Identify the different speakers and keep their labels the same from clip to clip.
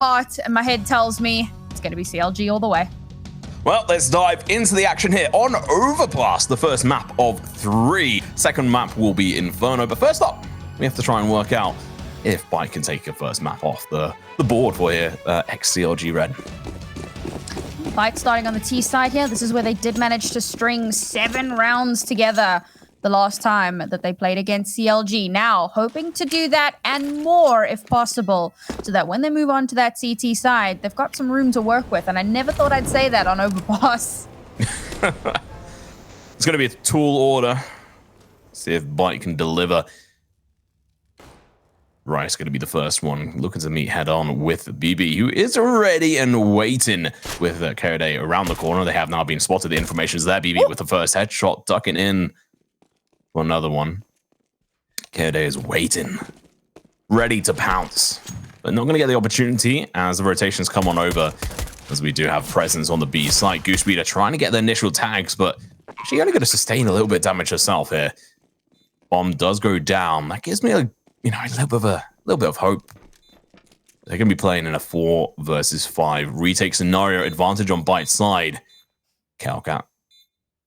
Speaker 1: heart and my head tells me it's going to be CLG all the way.
Speaker 2: Well, let's dive into the action here on Overpass, the first map of 3. Second map will be Inferno, but first up, we have to try and work out if byte can take a first map off the board for here, ex-CLG Red.
Speaker 1: byte starting on the T side here. This is where they did manage to string 7 rounds together the last time that they played against CLG. Now, hoping to do that and more if possible, so that when they move on to that CT side, they've got some room to work with. And I never thought I'd say that on Overpass.
Speaker 2: It's going to be a tall order. See if byte can deliver. Rice going to be the first one, looking to meet head-on with BB, who is ready and waiting with KOD around the corner. They have now been spotted. The information is there. BB with the first headshot, ducking in for another one. KOD is waiting, ready to pounce, but not going to get the opportunity as the rotations come on over, as we do have presence on the B side. Goosebreeder trying to get the initial tags, but she's only going to sustain a little bit of damage herself here. Bomb does go down. That gives me a little bit of hope. They're going to be playing in a 4 versus 5 retake scenario, advantage on byte's side. Calcat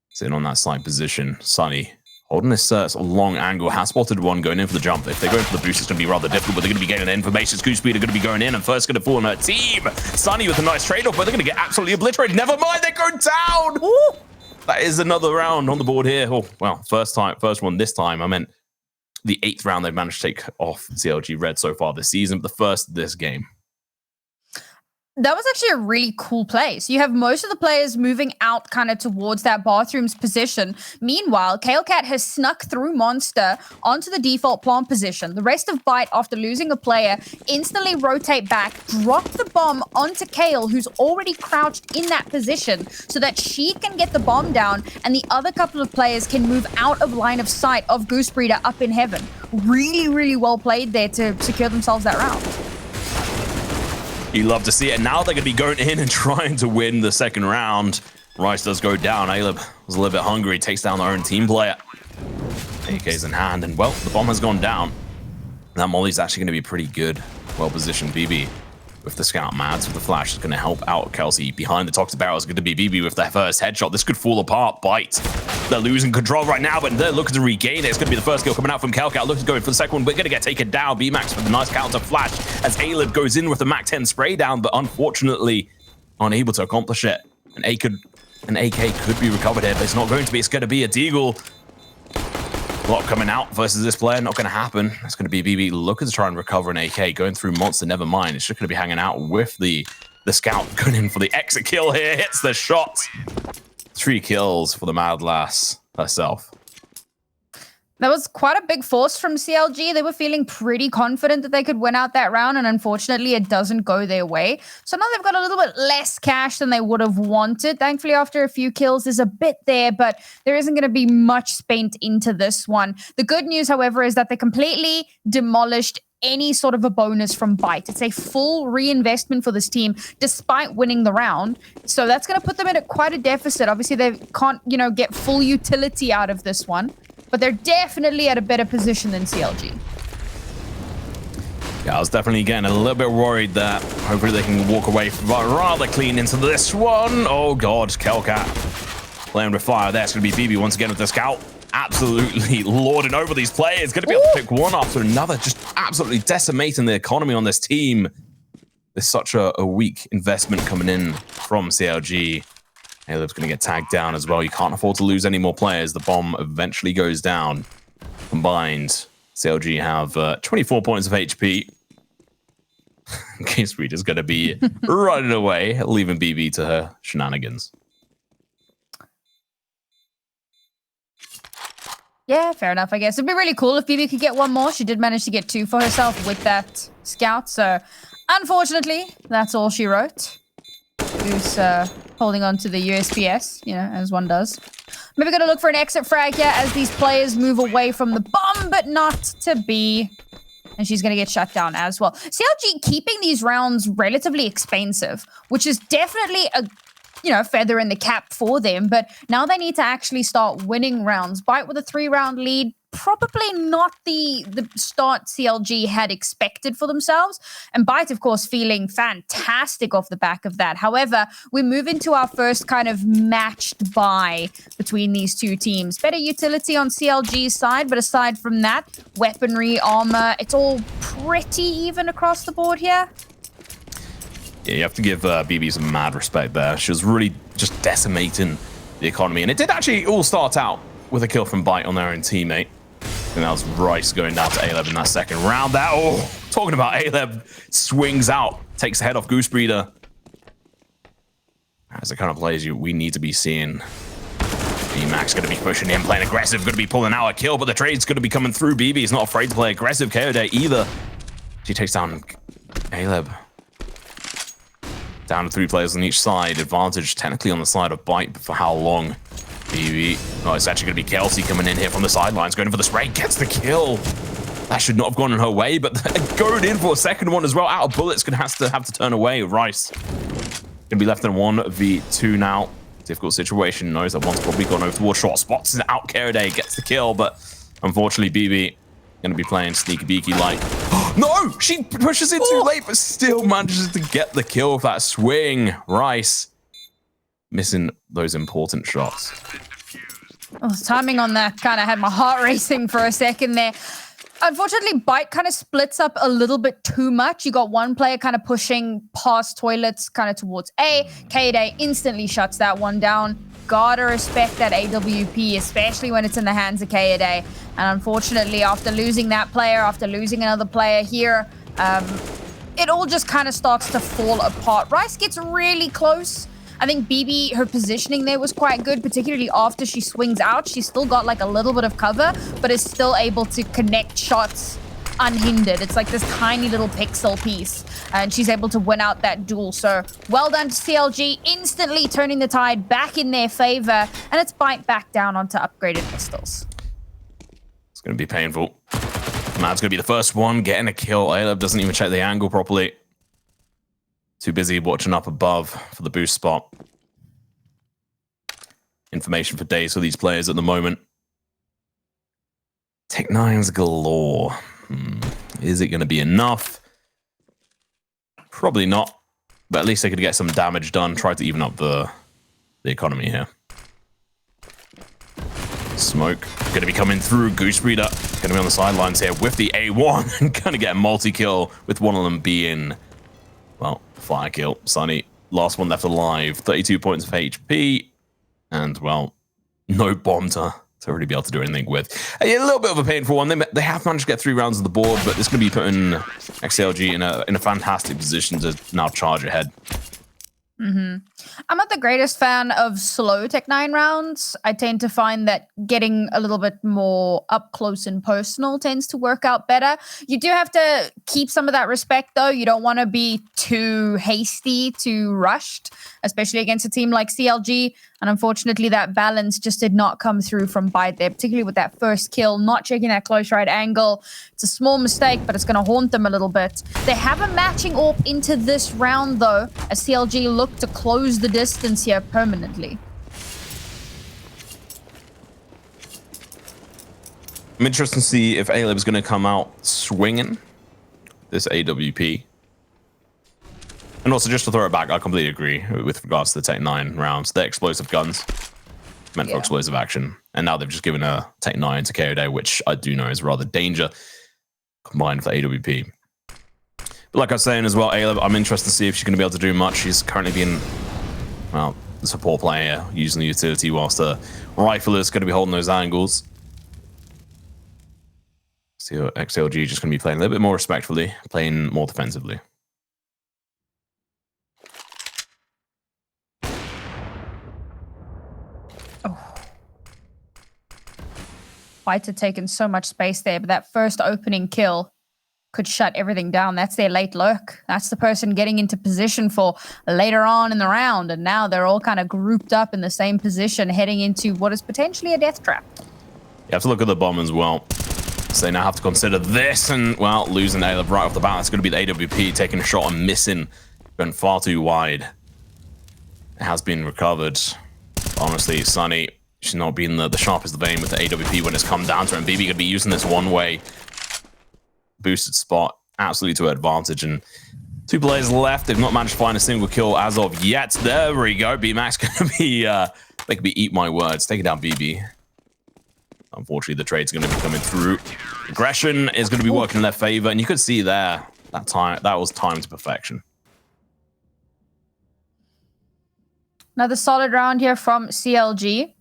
Speaker 2: sitting on that side position. Sunny holding this sort of long angle, has spotted one going in for the jump. If they go in for the boost, it's going to be rather difficult, but they're going to be getting the information. Goosebreeder are going to be going in, and first going to fall on her team. Sunny with a nice trade-off, but they're going to get absolutely obliterated. Never mind, they go down! Ooh. That is another round on the board here. Oh, well, first one this time. I meant the 8th round they've managed to take off CLG Red so far this season, but the first this game.
Speaker 1: That was actually a really cool play. So you have most of the players moving out kind of towards that bathroom's position. Meanwhile, Kalecat has snuck through Monster onto the default plant position. The rest of byte, after losing a player, instantly rotate back, drop the bomb onto Kale, who's already crouched in that position, so that she can get the bomb down and the other couple of players can move out of line of sight of Goosebreeder up in heaven. Really, really well played there to secure themselves that round.
Speaker 2: You love to see it. Now they're going to be going in and trying to win the second round. Rice does go down. Aleb was a little bit hungry. Takes down their own team player. AK's in hand. And, well, the bomb has gone down. That Molly's actually going to be pretty good. Well-positioned. BB with the scout. Mads with the flash is going to help out Kelsey. Behind the toxic barrel is going to be BB with their first headshot. This could fall apart. byte. They're losing control right now, but they're looking to regain it. It's going to be the first kill coming out from Calcat. Looking to go in for the second one. We're going to get taken down. BMAX with a nice counter flash as Aleb goes in with the Mac 10 spray down, but unfortunately unable to accomplish it. An AK could be recovered here, but it's not going to be. It's going to be a Deagle. Block coming out versus this player. Not going to happen. It's going to be BB looking to try and recover an AK. Going through Monster, never mind. It's just going to be hanging out with the scout. Going in for the exit kill here. Hits the shot. 3 kills for the Mad Lass herself.
Speaker 1: That was quite a big force from CLG. They were feeling pretty confident that they could win out that round, and unfortunately it doesn't go their way. So now they've got a little bit less cash than they would have wanted. Thankfully, after a few kills, there's a bit there, but there isn't going to be much spent into this one. The good news, however, is that they completely demolished any sort of a bonus from byte. It's a full reinvestment for this team despite winning the round. So that's going to put them at quite a deficit. Obviously, they can't, get full utility out of this one, but they're definitely at a better position than CLG.
Speaker 2: Yeah, I was definitely getting a little bit worried that hopefully they can walk away rather clean into this one. Oh God, Kelcat playing with fire. That's going to be BB once again with the scout. Absolutely lording over these players. Going to be able to pick one after another. Just absolutely decimating the economy on this team. There's such a weak investment coming in from CLG. Aleb's going to get tagged down as well. You can't afford to lose any more players. The bomb eventually goes down. Combined, CLG have 24 points of HP. Goosebreeder is going to be running away, leaving BB to her shenanigans.
Speaker 1: Yeah, fair enough, I guess. It'd be really cool if BB could get one more. She did manage to get 2 for herself with that scout. So, unfortunately, that's all she wrote. Who's holding on to the USPS, as one does. Maybe going to look for an exit frag here as these players move away from the bomb, but not to be. And she's going to get shut down as well. CLG keeping these rounds relatively expensive, which is definitely a feather in the cap for them. But now they need to actually start winning rounds. byte with a 3-round lead, probably not the start CLG had expected for themselves. And byte, of course, feeling fantastic off the back of that. However, we move into our first kind of matched buy between these two teams. Better utility on CLG's side, but aside from that, weaponry, armor, it's all pretty even across the board here.
Speaker 2: Yeah, you have to give BB some mad respect there. She was really just decimating the economy. And it did actually all start out with a kill from byte on their own teammate. And that was Rice going down to A-Leb in that second round. That, oh, talking about A-Leb, swings out, takes the head off Goose Breeder. That's the kind of players we need to be seeing. B-Max going to be pushing in, playing aggressive, going to be pulling out a kill, but the trade's going to be coming through. BB is not afraid to play aggressive. KO Day either. She takes down A-Leb. Down to 3 players on each side. Advantage technically on the side of byte, but for how long? BB. Oh, it's actually going to be Kelsey coming in here from the sidelines, going for the spray, gets the kill. That should not have gone in her way, but going in for a second one as well. Out of bullets, going to have to turn away. Rice going to be left in 1v2 now. Difficult situation. Knows that one's probably gone over towards short spots. And out Karaday gets the kill, but unfortunately BB going to be playing sneaky beaky like. No! She pushes it too late, but still manages to get the kill with that swing. Rice missing those important shots.
Speaker 1: Oh, timing on that kind of had my heart racing for a second there. Unfortunately, byte kind of splits up a little bit too much. You got one player kind of pushing past toilets kind of towards A. K-Day instantly shuts that one down. Gotta respect that AWP, especially when it's in the hands of K-Day. And unfortunately, after losing that player, after losing another player here, it all just kind of starts to fall apart. Rice gets really close. I think BB, her positioning there was quite good, particularly after she swings out. She's still got like a little bit of cover, but is still able to connect shots unhindered. It's like this tiny little pixel piece, and she's able to win out that duel. So well done to CLG, instantly turning the tide back in their favor, and it's byte back down onto upgraded pistols.
Speaker 2: It's going to be painful. Mad's going to be the first one getting a kill. A-Leb doesn't even check the angle properly. Too busy watching up above for the boost spot. Information for days for these players at the moment. Tech 9s galore. Is it going to be enough? Probably not. But at least they could get some damage done. Try to even up the economy here. Smoke going to be coming through. Goose Breeder going to be on the sidelines here with the A1 and going to get a multi-kill with one of them being, well, fire kill. Sunny, last one left alive. 32 points of HP. And, well, no bomb to really be able to do anything with. A little bit of a painful one. They have managed to get 3 rounds on the board, but this is going to be putting ex-CLG in a fantastic position to now charge ahead.
Speaker 1: I'm not the greatest fan of slow Tech 9 rounds. I tend to find that getting a little bit more up close and personal tends to work out better. You do have to keep some of that respect, though. You don't want to be too hasty, too rushed, especially against a team like CLG. And unfortunately, that balance just did not come through from byte there, particularly with that first kill, not checking that close right angle. It's a small mistake, but it's going to haunt them a little bit. They have a matching AWP into this round, though, as CLG look to close the distance here permanently.
Speaker 2: I'm interested to see if A-Leb is going to come out swinging this AWP. And also, just to throw it back, I completely agree with regards to the Tech 9 rounds. They're explosive guns, meant for explosive action. And now they've just given a Tech 9 to KO Day, which I do know is rather danger, combined with the AWP. But like I was saying as well, A-Leb, I'm interested to see if she's going to be able to do much. She's currently being, well, the support player, using the utility, whilst the rifler is going to be holding those angles. So ex-CLG just going to be playing a little bit more respectfully, playing more defensively.
Speaker 1: Byte had taken so much space there, but that first opening kill could shut everything down. That's their late lurk. That's the person getting into position for later on in the round. And now they're all kind of grouped up in the same position, heading into what is potentially a death trap.
Speaker 2: You have to look at the bomb as well. So they now have to consider this, and, well, losing A-Leb right off the bat. It's going to be the AWP taking a shot and missing. Going far too wide. It has been recovered. Honestly, Sunny She's not been the sharpest of aim with the AWP when it's come down to her. And BB going to be using this one-way boosted spot absolutely to her advantage. And 2 players left. They've not managed to find a single kill as of yet. There we go. B-Max going to be, they could be eat my words. Take it down, BB. Unfortunately, the trade's going to be coming through. Aggression is going to be working in their favor. And you could see there, that was timed to perfection.
Speaker 1: Another solid round here from CLG.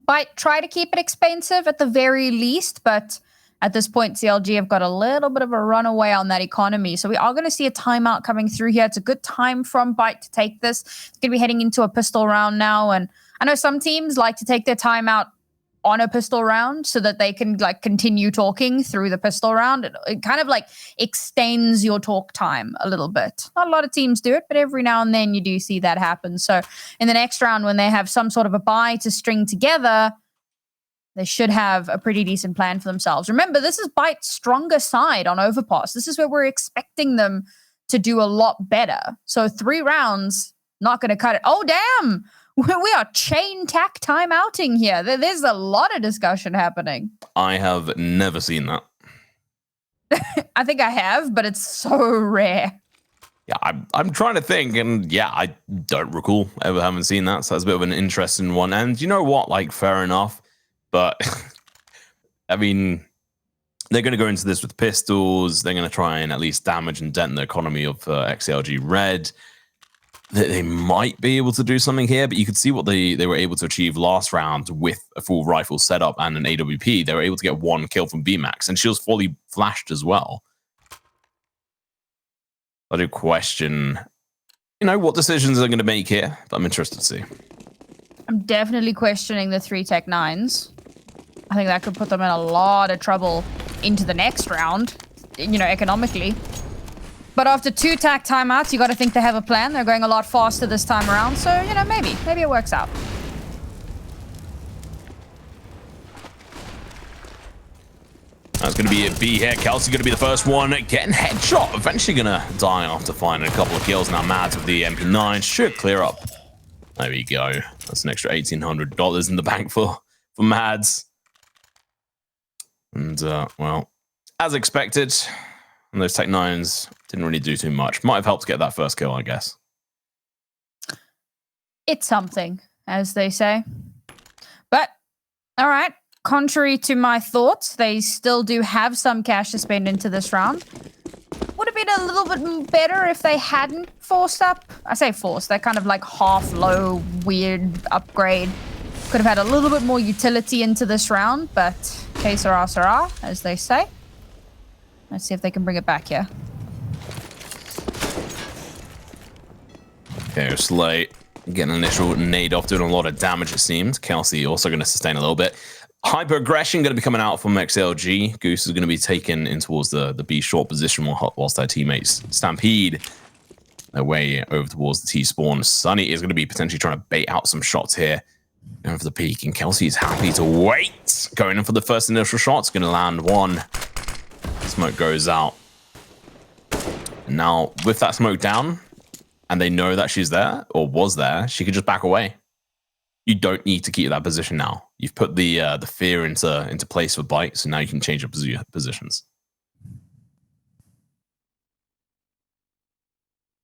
Speaker 1: Byte try to keep it expensive at the very least, but at this point, CLG have got a little bit of a runaway on that economy. So we are going to see a timeout coming through here. It's a good time from Byte to take this. It's going to be heading into a pistol round now. And I know some teams like to take their timeout on a pistol round so that they can like continue talking through the pistol round. It kind of like extends your talk time a little bit. Not a lot of teams do it, but every now and then you do see that happen. So in the next round, when they have some sort of a buy to string together, they should have a pretty decent plan for themselves. Remember, this is Byte's stronger side on Overpass. This is where we're expecting them to do a lot better. So 3 rounds, not going to cut it. Oh, damn! We are chain tack timeouting here. There's a lot of discussion happening.
Speaker 2: I have never seen that.
Speaker 1: I think I have, but it's so rare.
Speaker 2: Yeah, I'm trying to think, and yeah, I don't recall ever having seen that. So that's a bit of an interesting one. And you know what? Like, fair enough. But I mean, they're going to go into this with pistols. They're going to try and at least damage and dent the economy of ex-CLG Red. They might be able to do something here, but you could see what they were able to achieve last round with a full rifle setup and an AWP. They were able to get 1 kill from B-Max, and she was fully flashed as well. I do question, what decisions they're going to make here, but I'm interested to see.
Speaker 1: I'm definitely questioning the 3 Tech 9s. I think that could put them in a lot of trouble into the next round, economically. But after 2 tack timeouts, you got to think they have a plan. They're going a lot faster this time around. So, maybe it works out.
Speaker 2: That's going to be a B here. Kelsey going to be the first one getting headshot. Eventually going to die after finding a couple of kills. Now Mads with the MP9 should clear up. There we go. That's an extra $1,800 in the bank for Mads. And, well, as expected, and those Tech 9s didn't really do too much. Might have helped get that first kill, I guess.
Speaker 1: It's something, as they say. But, all right. Contrary to my thoughts, they still do have some cash to spend into this round. Would have been a little bit better if they hadn't forced up. I say forced. They're kind of like half low, weird upgrade. Could have had a little bit more utility into this round, but que sera, as they say. Let's see if they can bring it back here.
Speaker 2: Okay, Slate getting an initial nade off, doing a lot of damage, it seems. Kelsey also going to sustain a little bit. Hyper aggression going to be coming out from ex-CLG. Goose is going to be taken in towards the B short position whilst their teammates stampede their way over towards the T spawn. Sunny is going to be potentially trying to bait out some shots here. Going for the peak, and Kelsey is happy to wait. Going in for the first initial shot. It's going to land 1. Smoke goes out. And now, with that smoke down, and they know that she's there, or was there, she could just back away. You don't need to keep that position now. You've put the fear into place for Byte, so now you can change your positions.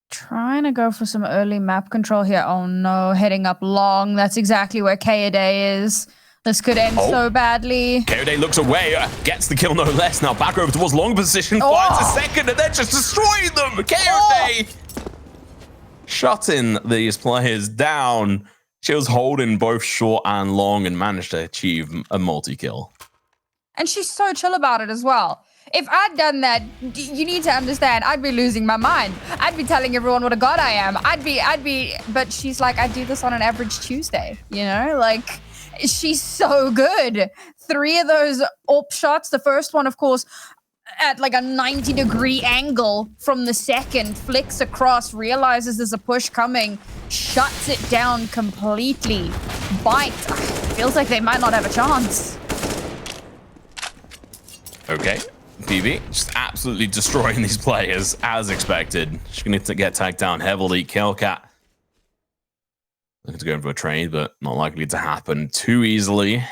Speaker 1: Trying to go for some early map control here. Oh no, heading up long. That's exactly where Kaede is. This could end so badly.
Speaker 2: Kaede looks away, gets the kill no less. Now back over towards long position, finds a second, and then just destroying them. Kaede shutting these players down. She was holding both short and long and managed to achieve a multi-kill.
Speaker 1: And she's so chill about it as well. If I'd done that, you need to understand, I'd be losing my mind. I'd be telling everyone what a god I am. But she's like, I do this on an average Tuesday, Like, she's so good. 3 of those AWP shots. The first one, of course, at like a 90-degree angle from the second, flicks across, realizes there's a push coming, shuts it down completely. Byte. Feels like they might not have a chance.
Speaker 2: Okay. BB just absolutely destroying these players as expected. She's going to get tagged down heavily. Killcat Looking to go in for a trade, but not likely to happen too easily.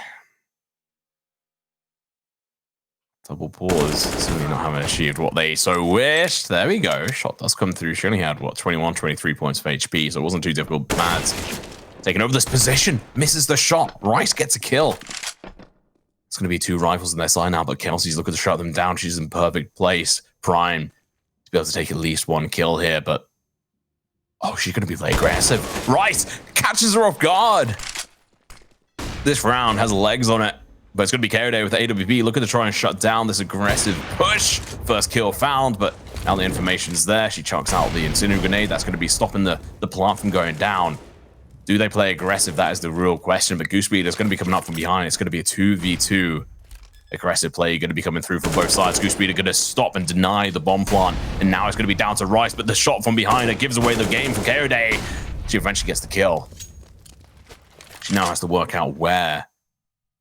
Speaker 2: Double pause. Certainly not having achieved what they so wished. There we go. Shot does come through. She only had, what, 21, 23 points of HP, so it wasn't too difficult. Mads taking over this position. Misses the shot. Rice gets a kill. It's going to be 2 rifles on their side now, but Kelsey's looking to shut them down. She's in perfect place. Prime to be able to take at least 1 kill here, but... Oh, she's going to be very aggressive. Rice catches her off guard. This round has legs on it. But it's going to be KOD with AWP looking to try and shut down this aggressive push. First kill found, but now the information's there. She chucks out the incendiary grenade. That's going to be stopping the plant from going down. Do they play aggressive? That is the real question. But Goosebeat is going to be coming up from behind. It's going to be a 2v2 aggressive play going to be coming through from both sides. Goosebeat are going to stop and deny the bomb plant. And now it's going to be down to Rice, but the shot from behind it gives away the game for KOD. She eventually gets the kill. She now has to work out where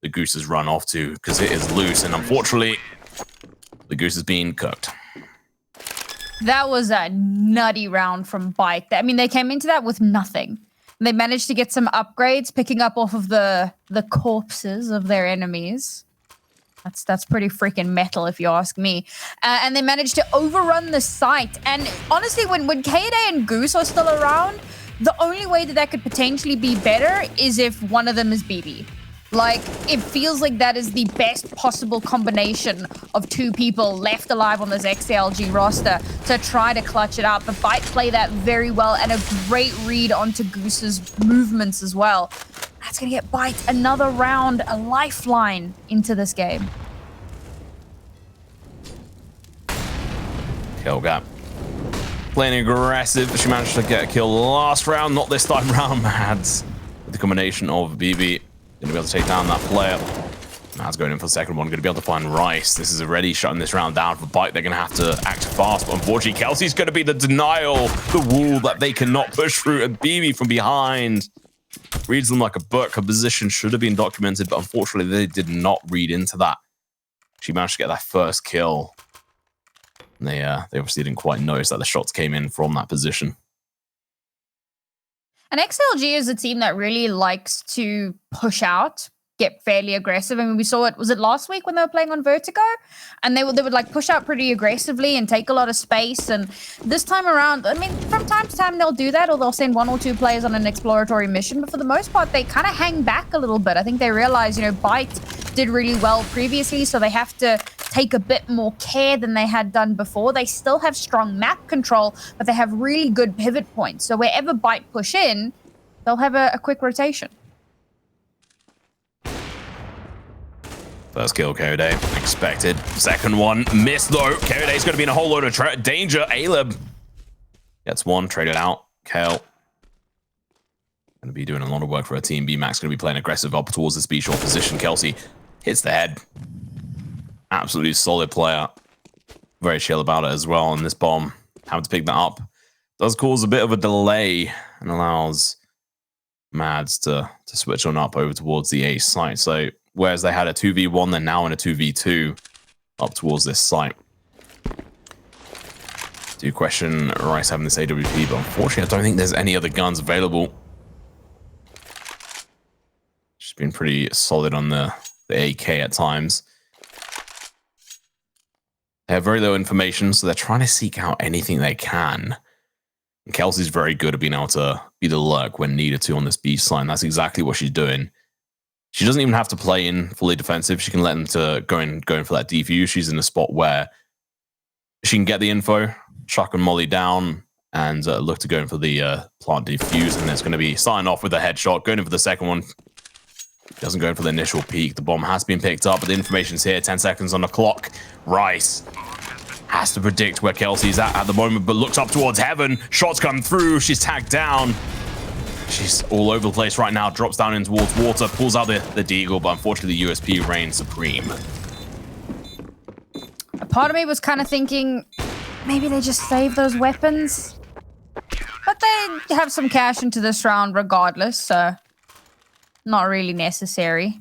Speaker 2: the goose has run off to, because it is loose, and unfortunately, the goose is being cooked.
Speaker 1: That was a nutty round from Byte. I mean, they came into that with nothing. They managed to get some upgrades, picking up off of the corpses of their enemies. That's pretty freaking metal, if you ask me. And they managed to overrun the site. And honestly, when KOD and Goose are still around, the only way that could potentially be better is if one of them is BB. Like, it feels like that is the best possible combination of 2 people left alive on this ex-CLG roster to try to clutch it out. But Byte play that very well, and a great read onto Goose's movements as well. That's going to get Byte another round, a lifeline into this game.
Speaker 2: Kill gap. Playing aggressive. She managed to get a kill last round. Not this time round, Mads. With the combination of BB. Going to be able to take down that player. Mads going in for the second one. Going to be able to find Rice. This is already shutting this round down for Byte. They're going to have to act fast. But unfortunately, Kelsey's going to be the denial. The wall that they cannot push through. And BB from behind reads them like a book. Her position should have been documented. But unfortunately, they did not read into that. She managed to get that first kill. And they obviously didn't quite notice that the shots came in from that position.
Speaker 1: And ex-CLG is a team that really likes to push out, get fairly aggressive. I mean, we saw it, was it last week when they were playing on Vertigo? And they would like push out pretty aggressively and take a lot of space. And this time around, I mean, from time to time they'll do that, or they'll send 1 or 2 players on an exploratory mission. But for the most part, they kind of hang back a little bit. I think they realize, you know, Byte did really well previously, so they have to take a bit more care than they had done before. They still have strong map control, but they have really good pivot points. So wherever Byte push in, they'll have a quick rotation.
Speaker 2: First kill, KOD. Expected. Second one. Missed, though. KOD's going to be in a whole load of danger. Aleb gets one. Traded out. Kale. Going to be doing a lot of work for her team. B-Max going to be playing aggressive up towards the speed short position. Kelsey hits the head. Absolutely solid player. Very chill about it as well. And this bomb, having to pick that up, does cause a bit of a delay and allows Mads to switch on up over towards the A site. So whereas they had a 2v1, they're now in a 2v2 up towards this site. Do question Rice having this AWP, but unfortunately I don't think there's any other guns available. She's been pretty solid on the AK at times. They have very little information, so they're trying to seek out anything they can. And Kelsey's very good at being able to be the lurk when needed to on this B side. That's exactly what she's doing. She doesn't even have to play in fully defensive. She can let them to go in for that defuse. She's in a spot where she can get the info, chuck and molly down, and look to go in for the plant defuse. And it's going to be starting off with a headshot, going in for the second one. Doesn't go in for the initial peak. The bomb has been picked up, but the information's here. 10 seconds on the clock. Rice has to predict where Kelsey's at the moment, but looks up towards heaven. Shots come through. She's tagged down. She's all over the place right now. Drops down in towards water. Pulls out the deagle, but unfortunately the USP reigns supreme.
Speaker 1: A part of me was kind of thinking maybe they just save those weapons. But they have some cash into this round regardless, so not really necessary.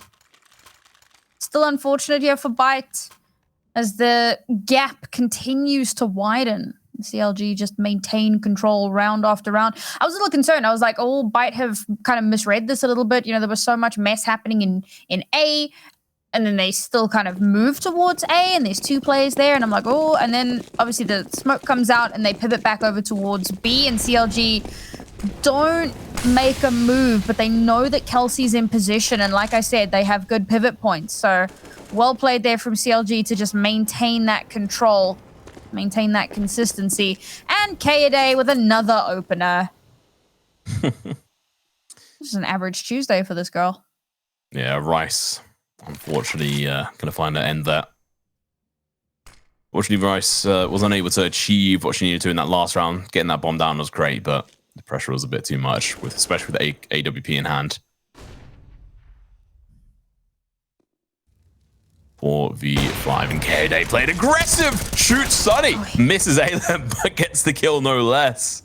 Speaker 1: Still unfortunate here for Byte as the gap continues to widen. CLG just maintain control round after round. I was a little concerned. I was like, oh, byte have kind of misread this a little bit. You know, there was so much mess happening in A, and then they still kind of move towards A, and there's 2 players there, and I'm like, oh, and then obviously the smoke comes out, and they pivot back over towards B, and CLG don't make a move, but they know that Kelsey's in position, and like I said, they have good pivot points, so well played there from CLG to just maintain that control, maintain that consistency, and Kaede with another opener. This is an average Tuesday for this girl.
Speaker 2: Yeah, Rice, unfortunately, gonna find an end there. Fortunately, Rice was unable to achieve what she needed to in that last round. Getting that bomb down was great, but the pressure was a bit too much, especially with AWP in hand. 4v5, and Kaede played aggressive. Shoots Sunny, misses Ailem, but gets the kill no less.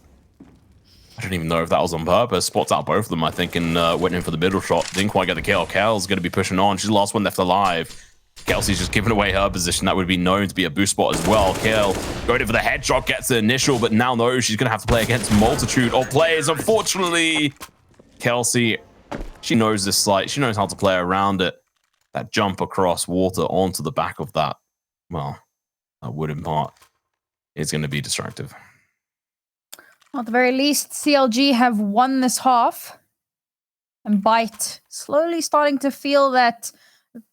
Speaker 2: I don't even know if that was on purpose. Spots out both of them, I think, and went in for the middle shot. Didn't quite get the kill. Kel's going to be pushing on. She's the last one left alive. Kelsey's just giving away her position. That would be known to be a boost spot as well. Kel going in for the headshot, gets the initial, but now knows she's going to have to play against multitude of players. Unfortunately, Kelsey, she knows this site. She knows how to play around it. That jump across water onto the back of that, well, that wooden part is going to be destructive.
Speaker 1: Well, at the very least, CLG have won this half. And byte slowly starting to feel that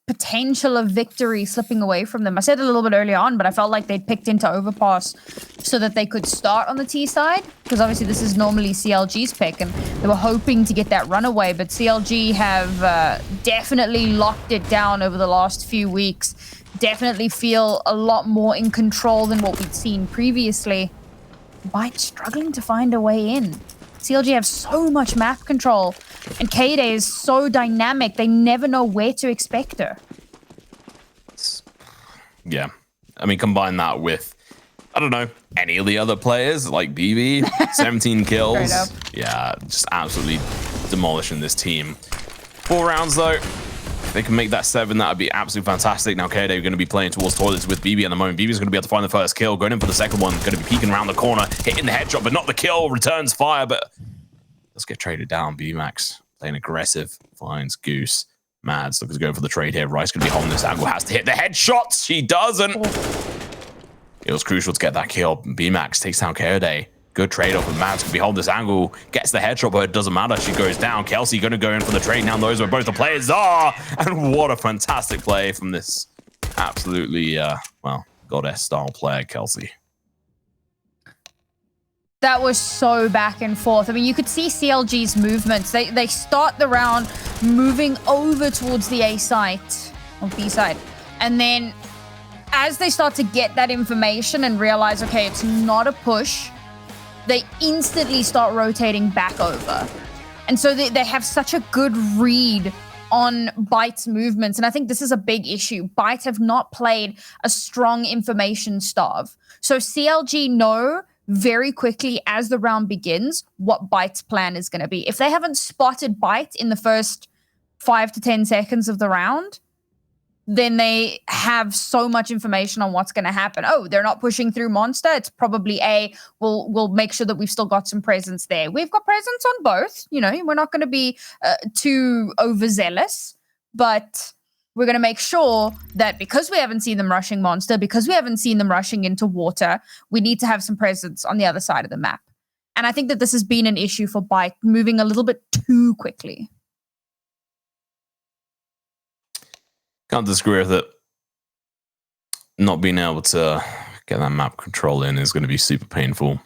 Speaker 1: potential of victory slipping away from them. I said it a little bit earlier on, but I felt like they'd picked into Overpass so that they could start on the T side, because obviously this is normally CLG's pick, and they were hoping to get that runaway, but CLG have definitely locked it down over the last few weeks. Definitely feel a lot more in control than what we'd seen previously. byte struggling to find a way in. CLG have so much map control, and Kaede is so dynamic, they never know where to expect her.
Speaker 2: Yeah. I mean, combine that with, I don't know, any of the other players, like BB, 17 kills. Yeah, just absolutely demolishing this team. 4 rounds, though. If they can make that 7, that would be absolutely fantastic. Now, Kaede are going to be playing towards toilets with BB at the moment. BB's going to be able to find the first kill. Going in for the second one. Going to be peeking around the corner. Hitting the headshot, but not the kill. Returns fire, but let's get traded down. BBmax playing aggressive. Finds Goose. Mads looking to go for the trade here. Rice going to be holding this angle. Has to hit the headshots. She doesn't. It was crucial to get that kill. BMax takes down Kaede. Good trade-off, and Mads can be holding this angle, gets the headshot, but it doesn't matter. She goes down. Kelsey going to go in for the trade. Now knows where both the players are, and what a fantastic play from this absolutely, well, goddess-style player, Kelsey.
Speaker 1: That was so back and forth. I mean, you could see CLG's movements. They start the round moving over towards the A site, or B side, and then as they start to get that information and realize, okay, it's not a push, they instantly start rotating back over. And so they have such a good read on byte's movements. And I think this is a big issue. byte have not played a strong information starve. So CLG know very quickly as the round begins what byte's plan is going to be. If they haven't spotted byte in the first 5 to 10 seconds of the round, then they have so much information on what's going to happen. Oh, they're not pushing through Monster. It's probably A. We'll make sure that we've still got some presence there. We've got presence on both. You know, we're not going to be too overzealous, but we're going to make sure that because we haven't seen them rushing Monster, because we haven't seen them rushing into water, we need to have some presence on the other side of the map. And I think that this has been an issue for byte, moving a little bit too quickly.
Speaker 2: Can't disagree with it. Not being able to get that map control in is going to be super painful.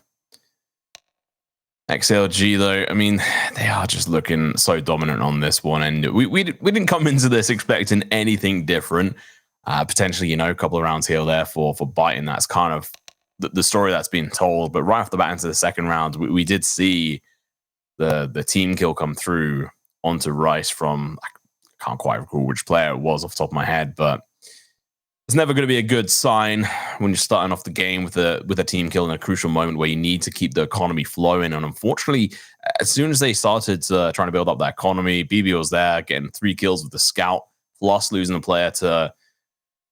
Speaker 2: ex-CLG, though, I mean, they are just looking so dominant on this one. And we didn't come into this expecting anything different. Potentially, you know, a couple of rounds here or there for byte, and that's kind of the story that's been told. But right off the bat into the second round, we did see the team kill come through onto Rice from, I can't quite recall which player it was off the top of my head, but it's never going to be a good sign when you're starting off the game with a team kill in a crucial moment where you need to keep the economy flowing. And unfortunately, as soon as they started trying to build up that economy, BB was there getting 3 kills with the scout, lost losing a player to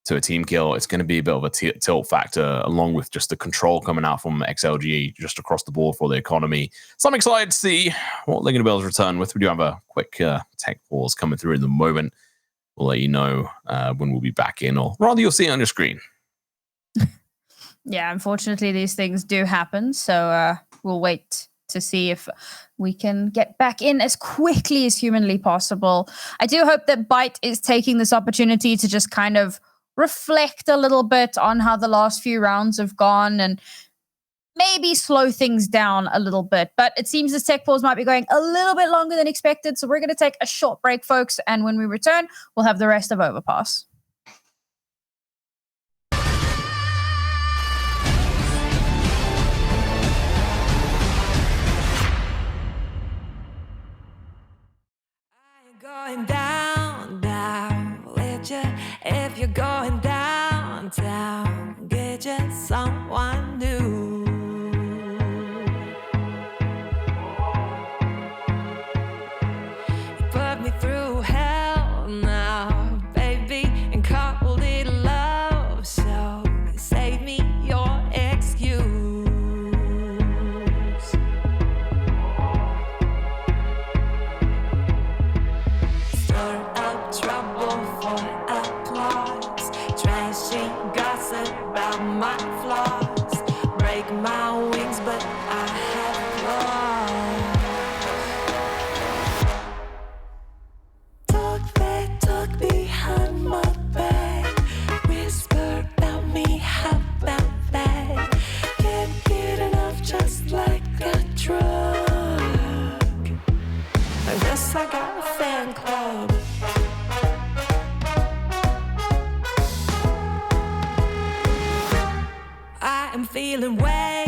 Speaker 2: to a team kill, it's going to be a bit of a tilt factor, along with just the control coming out from ex-CLG just across the board for the economy. So I'm excited to see what they're going to be able to return with. We do have a quick tech pause coming through in the moment. We'll let you know when we'll be back in, or rather you'll see it on your screen.
Speaker 1: Yeah, unfortunately, these things do happen. So we'll wait to see if we can get back in as quickly as humanly possible. I do hope that Byte is taking this opportunity to just kind of reflect a little bit on how the last few rounds have gone and maybe slow things down a little bit. But it seems this tech pause might be going a little bit longer than expected. So we're going to take a short break, folks. And when we return, we'll have the rest of Overpass.
Speaker 3: Going down, down with you. If you're going downtown, get you someone new. You put me through hell now, baby, and called it love. So save me your excuse. Trouble for applause, trashy gossip about my flaws, break my wings but I have claws. Talk that talk behind my back, whisper about me, how about that? Can't get enough, just like a drug. I guess I got a fan club. I'm feeling way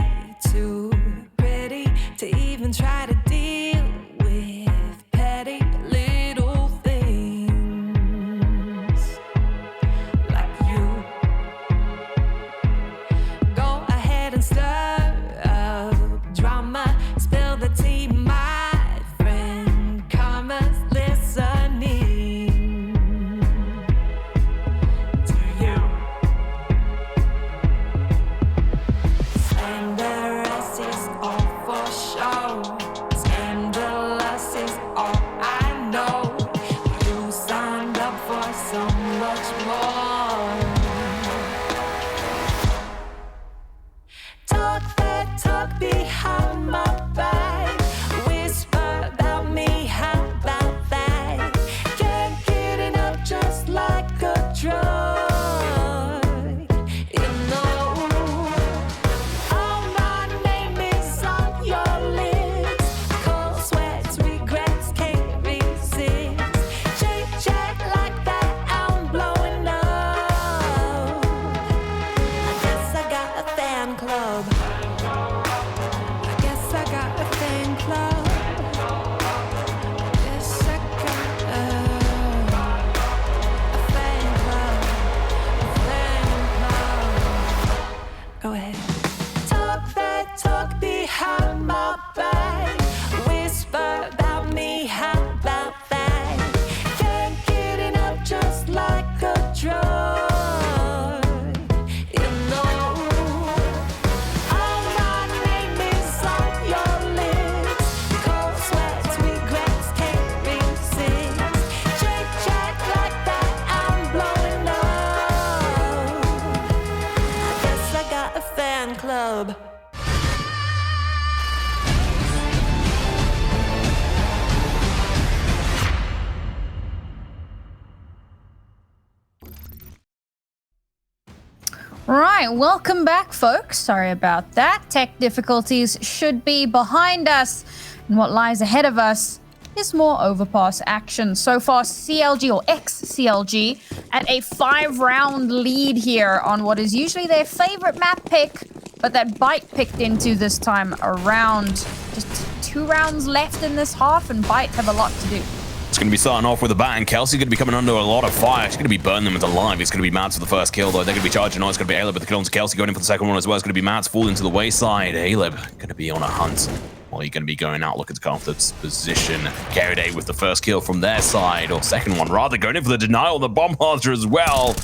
Speaker 3: too pretty to even try to deal with petty little things like you. Go ahead and stir up drama, spill the tea, my friend. Karma's listening to you. Scandalous is all for show. Scandalous is all I know. You signed up for so much more. Talk that talk behind my back. Whisper about me, how about that? Can't get enough, just like a drug. You know, all my name is on your lips. Cold sweats, regrets, can't resist. Chit chat like that, I'm blowing up. I guess I got a fan club. I guess I got a fan club. I guess I got a fan club. A fan club. Go ahead. Talk that talk behind my back. Whisper about me, how about that? Can't get enough, just like a drug. You know, all my name is on your lips. Cold sweats, regrets, can't resist. Chit chat like that, I'm blowing up. I guess I got a fan club.
Speaker 1: Right, welcome back, folks. Sorry about that. Tech difficulties should be behind us. And what lies ahead of us is more Overpass action. So far, CLG or ex-CLG at a 5-round lead here on what is usually their favorite map pick, but that Byte picked into this time around. Just 2 rounds left in this half, and Byte have a lot to do.
Speaker 2: It's going to be starting off with a bang. Kelsey's going to be coming under a lot of fire. She's going to be burning them into live. It's going to be Mads for the first kill, though. They're going to be charging on. It's going to be Aleb with the kill onto Kelsey going in for the second one as well. It's going to be Mads falling to the wayside. Aleb going to be on a hunt. Well, you're going to be going out looking to go after this position. Carried with the first kill from their side, or second one rather, going in for the denial, the bomb harder as well.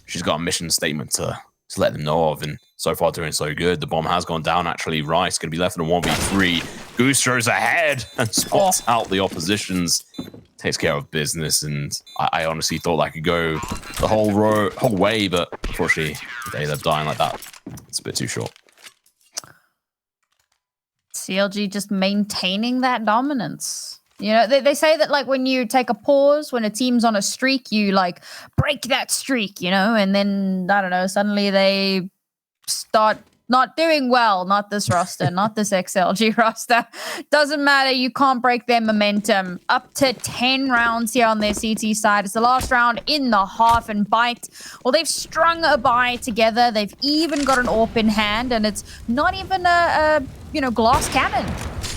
Speaker 2: she's got a mission statement to let them know of, and so far doing so good. The bomb has gone down, actually. Rice going to be left in a 1v3. Goose throws ahead and spots out the oppositions. Takes care of business, and I honestly thought that could go the whole way, but unfortunately, they end up dying like that. It's a bit too short.
Speaker 1: CLG just maintaining that dominance. You know, they say that like when you take a pause, when a team's on a streak, you like break that streak, you know, and then I don't know, suddenly they start not doing well. Not this roster, not this ex-CLG roster. Doesn't matter. You can't break their momentum. Up to 10 rounds here on their CT side. It's the last round in the half, and byte. Well, they've strung a buy together. They've even got an AWP in hand, and it's not even a glass cannon.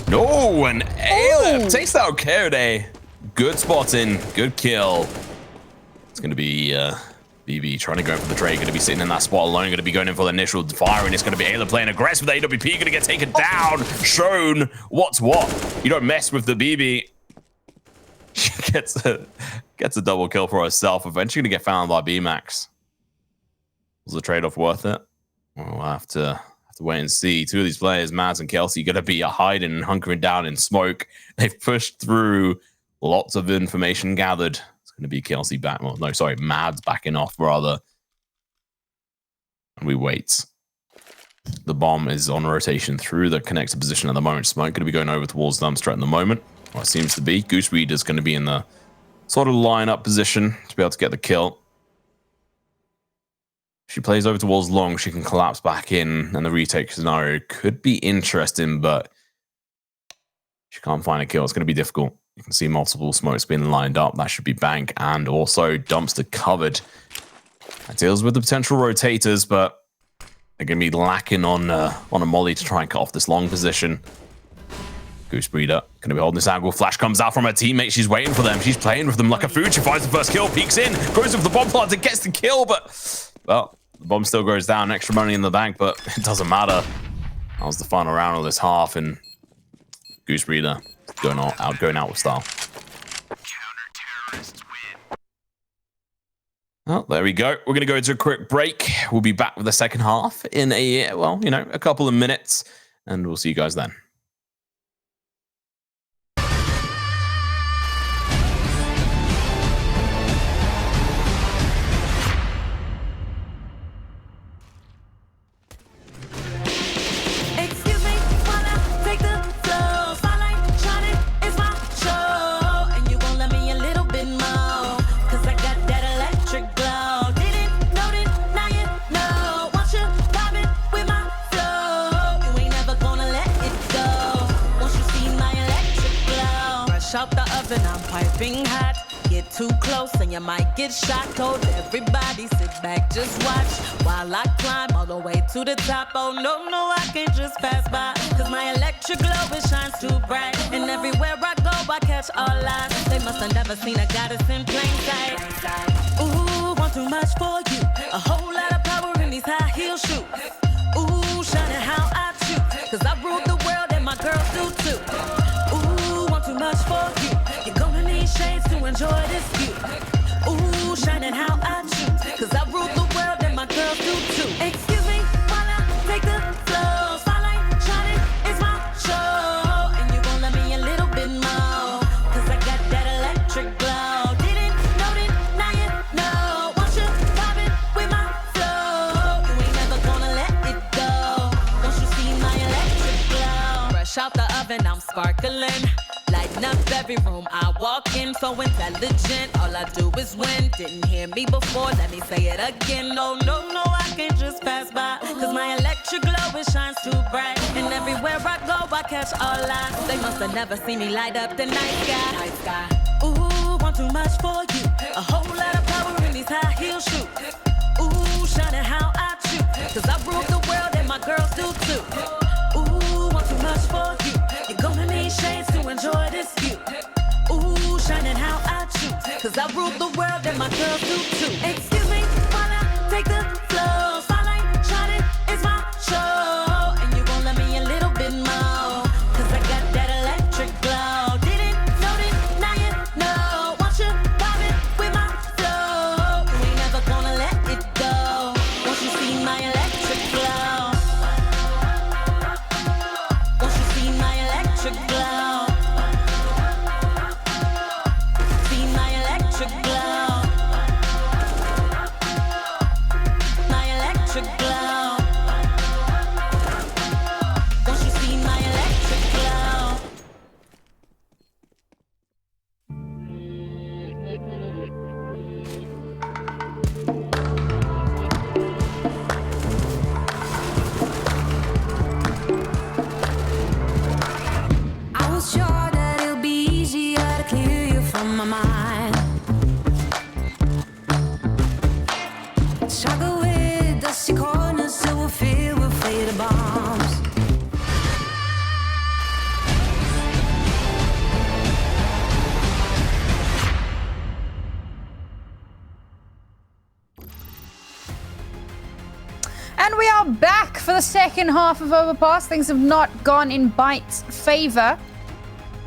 Speaker 2: No, and Aleph takes out Kerede. Good spotting, good kill. It's going to be BB trying to go for the trade. Going to be sitting in that spot alone. Going to be going in for the initial firing. It's going to be Aleph playing aggressive with AWP. Going to get taken down. Shown what's what. You don't mess with the BB. She gets a double kill for herself. Eventually going to get found by BMax. Was the trade-off worth it? We'll have to wait and see. Two of these players, Mads and Kelsey, going to be hiding and hunkering down in smoke. They've pushed through lots of information gathered. It's going to be Kelsey back. Well, no, sorry, Mads backing off rather. And we wait. The bomb is on rotation through the connected position at the moment. Smoke going to be going over towards Dumpster at the moment. Well, it seems to be. Goose Reader's going to be in the sort of line-up position to be able to get the kill. If she plays over towards long, she can collapse back in, and the retake scenario could be interesting, but she can't find a kill. It's going to be difficult. You can see multiple smokes being lined up. That should be bank, and also Dumpster covered. That deals with the potential rotators, but they're going to be lacking on a molly to try and cut off this long position. Goose Breeder going to be holding this angle. Flash comes out from her teammate. She's waiting for them. She's playing with them like a food. She finds the first kill, peeks in, goes with the bomb plant and gets the kill, but, well, the bomb still goes down. Extra money in the bank, but it doesn't matter. That was the final round of this half, and Goose Breeder going out with style. Well, there we go. We're going to go into a quick break. We'll be back with the second half in a couple of minutes, and we'll see you guys then.
Speaker 3: Out the oven, I'm piping hot. Get too close and you might get shot cold. Everybody sit back, just watch while I climb all the way to the top. Oh no, I can't just pass by, cause my electric glow, it shines too bright. And everywhere I go, I catch all eyes. They must have never seen a goddess in plain sight. Ooh, want too much for you. A whole lot of power in these high heel shoes. Ooh, shining how I shoot, cause I rule the world and my girls do too. Too much for you. You're gonna need shades to enjoy this view. Ooh, shining how I choose, cause I rule the world and my girls do too. Excuse me while I take the flow. Spotlight shining, it's my show. And you gon' let me a little bit more, cause I got that electric glow. Didn't know it, now you know. Want you vibing with my flow. You ain't never gonna let it go. Once you see my electric glow. Fresh out the oven, I'm sparkling. Lighting up every room I walk in, so intelligent, all I do is win. Didn't hear me before, let me say it again. No, I can't just pass by, cause my electric glow, it shines too bright. And everywhere I go, I catch all eyes. They must have never seen me light up the night sky. Ooh, want too much for you. A whole lot of power in these high heel shoes. Ooh, shining how I choose, cause I rule the world and my girls do too. Ooh, want too much for you. You're gonna need shades to enjoy this view. Ooh, shining how I choose, cause I rule the world and my girls do too. Excuse me while I take the flow. Spotlight shining, it's my show. And you gon' let me a little bit more, cause I got that electric glow. Didn't know it, now you know. Want you vibing with my flow. You ain't never gonna let it go. glow. See my electric glow. My electric glow. Don't you see my electric glow? I was sure that it'll be easier to clear you from my mind. Struggle with dusty corners that were filled with faded bombs.
Speaker 1: And we are back for the second half of Overpass. Things have not gone in Byte's favor.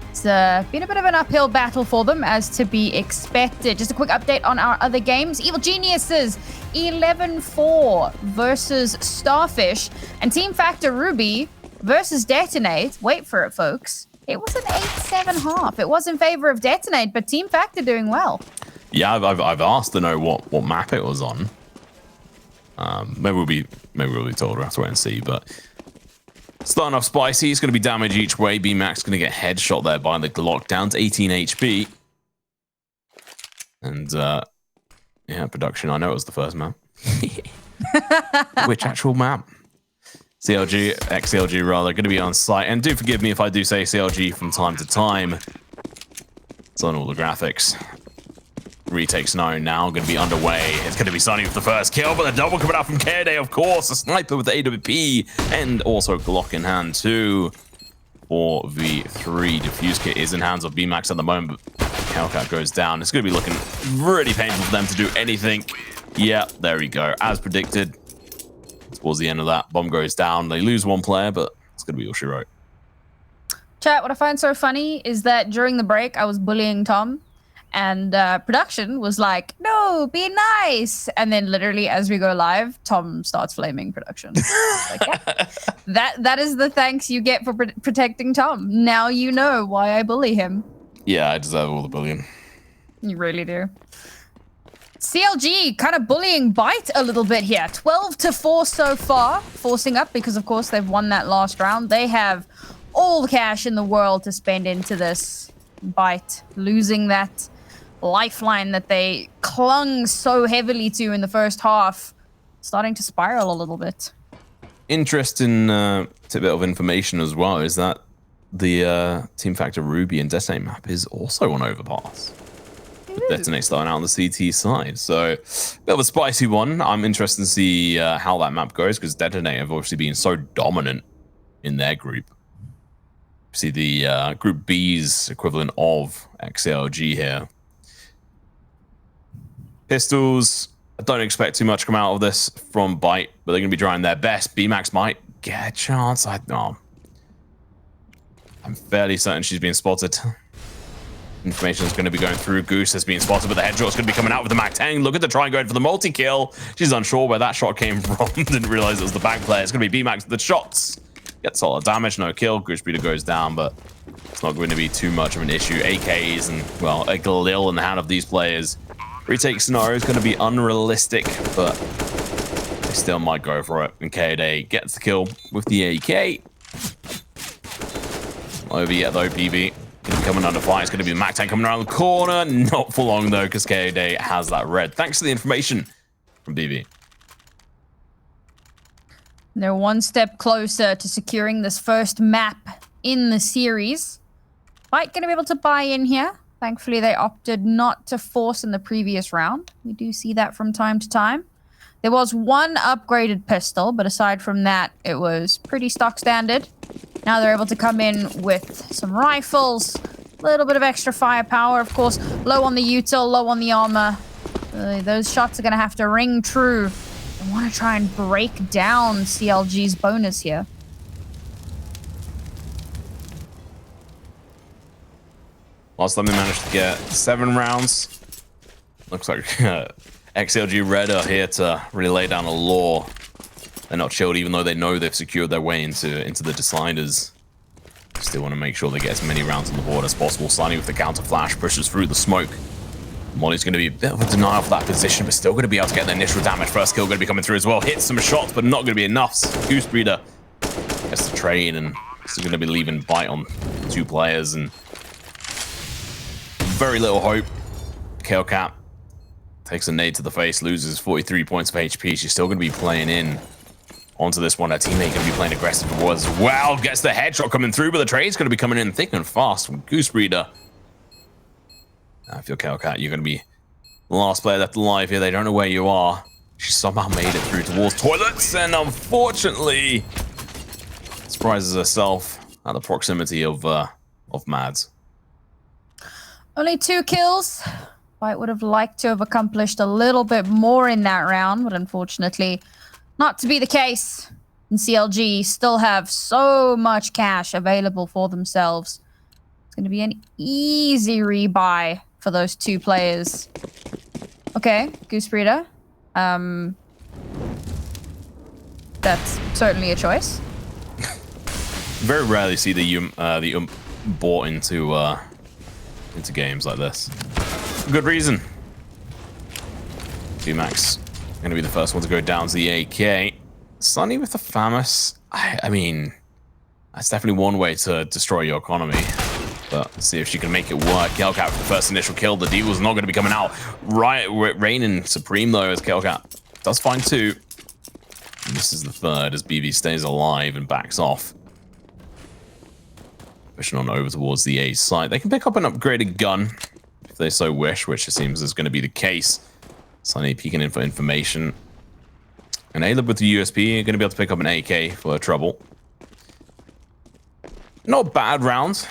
Speaker 1: It's been a bit of an uphill battle for them, as to be expected. Just a quick update on our other games. Evil Geniuses 11-4 versus Starfish, and Team Factor Ruby versus Detonate. Wait for it, folks. It was an 8-7 half. It was in favor of Detonate, but Team Factor doing well.
Speaker 2: Yeah, I've asked to know what map it was on. Maybe we'll be told. We'll have to wait and see. But starting off spicy, it's going to be damage each way. B-Max going to get headshot there by the Glock, down to 18 HP. And yeah, production. I know it was the first map. Which actual map? CLG, ex-CLG rather, going to be on site. And do forgive me if I do say CLG from time to time. It's on all the graphics. Retakes known now, going to be underway. It's going to be Sunny with the first kill, but the double coming out from K-Day, of course. A sniper with the AWP and also Glock in hand too. 4v3 defuse kit is in hands of B-Max at the moment, but Hellcat goes down. It's going to be looking really painful for them to do anything. Yeah, there we go. As predicted, towards the end of that, bomb goes down. They lose one player, but it's going to be all she wrote.
Speaker 1: Chat, what I find so funny is that during the break, I was bullying Tom. And production was like, no, be nice. And then literally as we go live, Tom starts flaming production. Like, yeah. That is the thanks you get for protecting Tom. Now you know why I bully him.
Speaker 2: Yeah, I deserve all the bullying.
Speaker 1: You really do. CLG kind of bullying Byte a little bit here. 12-4 so far, forcing up because, of course, they've won that last round. They have all the cash in the world to spend into this. Byte losing that lifeline that they clung so heavily to in the first half, starting to spiral a little bit.
Speaker 2: Interesting tidbit of information as well is that the Team Factor Ruby and Detonate map is also on Overpass. With Detonate starting out on the CT side. So, a bit of a spicy one. I'm interested to see how that map goes, because Detonate have obviously been so dominant in their group. See the Group B's equivalent of ex-CLG here. Pistols, I don't expect too much to come out of this from Byte, but they're going to be trying their best. B-Max might get a chance. I'm fairly certain she's being spotted. Information is going to be going through. Goose has been spotted, but the headshot's going to be coming out with the Mac-10. Look at the try going for the multi-kill. She's unsure where that shot came from. Didn't realize it was the back player. It's going to be B-Max with the shots. Gets solid damage, no kill. Goose Breeder goes down, but it's not going to be too much of an issue. AKs and, well, a Galil in the hand of these players. Retake scenario is going to be unrealistic, but they still might go for it. And K-Day gets the kill with the AK. Over yet though, PV. Coming under fire. It's going to be the Mac-10 coming around the corner. Not for long though, because K-Day has that red. Thanks to the information from BB.
Speaker 1: They're one step closer to securing this first map in the series. Byte going to be able to buy in here. Thankfully, they opted not to force in the previous round. We do see that from time to time. There was one upgraded pistol, but aside from that, it was pretty stock standard. Now they're able to come in with some rifles, a little bit of extra firepower, of course, low on the util, low on the armor. Those shots are going to have to ring true. I want to try and break down CLG's bonus here.
Speaker 2: Last time they managed to get 7 rounds. Looks like ex-CLG Red are here to really lay down a law. They're not chilled, even though they know they've secured their way into the deciders. Still want to make sure they get as many rounds on the board as possible. Sunny with the counter flash pushes through the smoke. Molly's going to be a bit of a denial for that position, but still going to be able to get the initial damage. First kill going to be coming through as well. Hits some shots, but not going to be enough. Goose Breeder gets the trade and still going to be leaving byte on 2 players and very little hope. Kalecat takes a nade to the face, loses 43 points of HP. She's still going to be playing in onto this one. Her teammate going to be playing aggressive towards as well. Gets the headshot coming through, but the trade's going to be coming in thick and fast from Goose Breeder. I feel Kalecat, you're going to be the last player left alive here. They don't know where you are. She somehow made it through towards toilets, and unfortunately surprises herself at the proximity of Mads.
Speaker 1: Only 2 kills. Byte would have liked to have accomplished a little bit more in that round, but unfortunately not to be the case. And CLG still have so much cash available for themselves. It's going to be an easy rebuy for those 2 players. Okay, Goose Breeder. That's certainly a choice.
Speaker 2: Very rarely see the bought into games like this. Good reason. BMax going to be the first one to go down to the AK. Sunny with the FAMAS. I mean, that's definitely one way to destroy your economy. But let's see if she can make it work. Kalecat with the first initial kill. The Deagle's not going to be coming out. Right, reigning supreme though as Kalecat does find 2. And this is the 3rd as BB stays alive and backs off. Pushing on over towards the A site. They can pick up an upgraded gun if they so wish, which it seems is going to be the case. Sunny peeking in for information. And Aleb with the USP are going to be able to pick up an AK for trouble. Not bad rounds,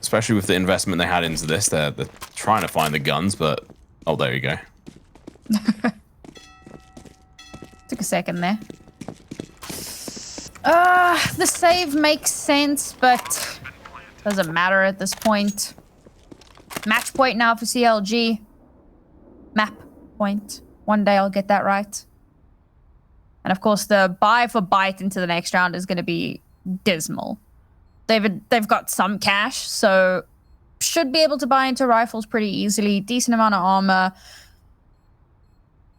Speaker 2: especially with the investment they had into this. They're trying to find the guns, but oh, there you go.
Speaker 1: Took a second there. The save makes sense, but doesn't matter at this point. Match point now for CLG. Map point. One day I'll get that right. And of course, the buy for byte into the next round is going to be dismal. They've got some cash, so should be able to buy into rifles pretty easily. Decent amount of armor.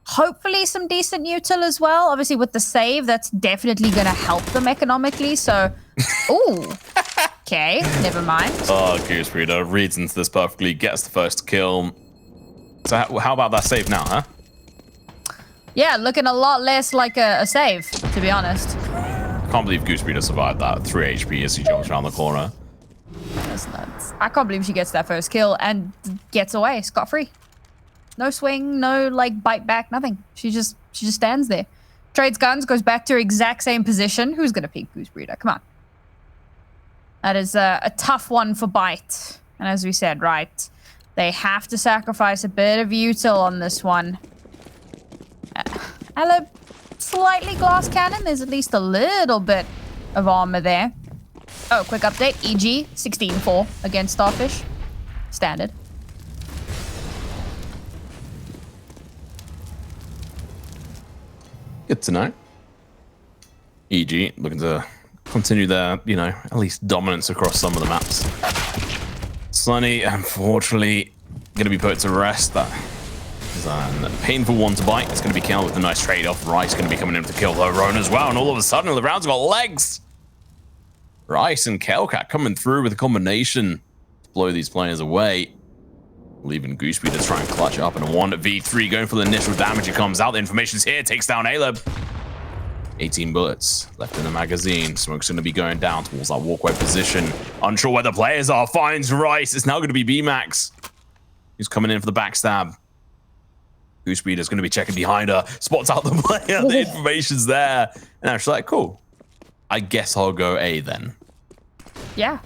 Speaker 1: Hopefully some decent util as well. Obviously with the save, that's definitely going to help them economically. So, ooh. Okay, never mind.
Speaker 2: Oh, Goose Breeder reads into this perfectly, gets the first kill. So how about that save now, huh?
Speaker 1: Yeah, looking a lot less like a save, to be honest.
Speaker 2: I can't believe Goose Breeder survived that 3 HP as he jumps around the corner.
Speaker 1: That's nuts. I can't believe she gets that first kill and gets away scot-free. No swing, no like bite back, nothing. She just stands there. Trades guns, goes back to her exact same position. Who's gonna peek Goose Breeder? Come on. That is a tough one for byte. And as we said, right, they have to sacrifice a bit of util on this one. Hello, slightly glass cannon. There's at least a little bit of armor there. Oh, quick update. EG 16-4 against Starfish. Standard.
Speaker 2: Good to know. EG looking to continue their, you know, at least dominance across some of the maps. Sunny, unfortunately, going to be put to rest. That is a painful one to bite. It's going to be killed with a nice trade-off. Rice going to be coming in to kill her own as well. And all of a sudden, the round's got legs. Rice and Kalecat coming through with a combination to blow these players away. Leaving Goose Breeder to try and clutch up in a 1v3, going for the initial damage. It comes out. The information's here. Takes down Aleb. 18 bullets left in the magazine. Smoke's going to be going down towards that walkway position. Unsure where the players are. Finds Rice. It's now going to be BMax. He's coming in for the backstab. Goose Breeder's going to be checking behind her. Spots out the player. The information's there. And I'm just like, cool. I guess I'll go A then.
Speaker 1: Yeah.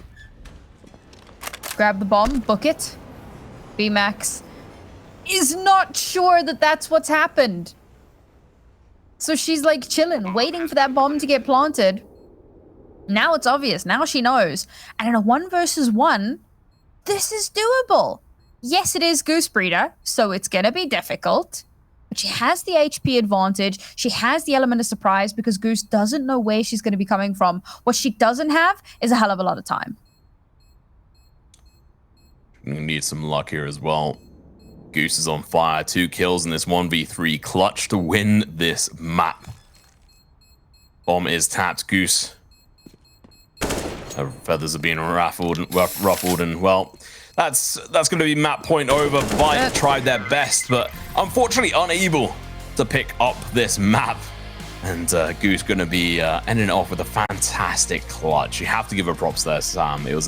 Speaker 1: Grab the bomb. Book it. BMax is not sure that that's what's happened. So she's like chilling, waiting for that bomb to get planted. Now it's obvious. Now she knows. And in a 1 versus 1, this is doable. Yes, it is Goose Breeder, so it's going to be difficult. But she has the HP advantage. She has the element of surprise because Goose doesn't know where she's going to be coming from. What she doesn't have is a hell of a lot of time.
Speaker 2: Need some luck here as well. Goose is on fire. 2 kills in this 1v3 clutch to win this map. Bomb is tapped. Goose. Her feathers are being ruffled, and well, that's going to be map point over. Byte tried their best, but unfortunately unable to pick up this map. And Goose going to be ending it off with a fantastic clutch. You have to give her props there, Sam. It was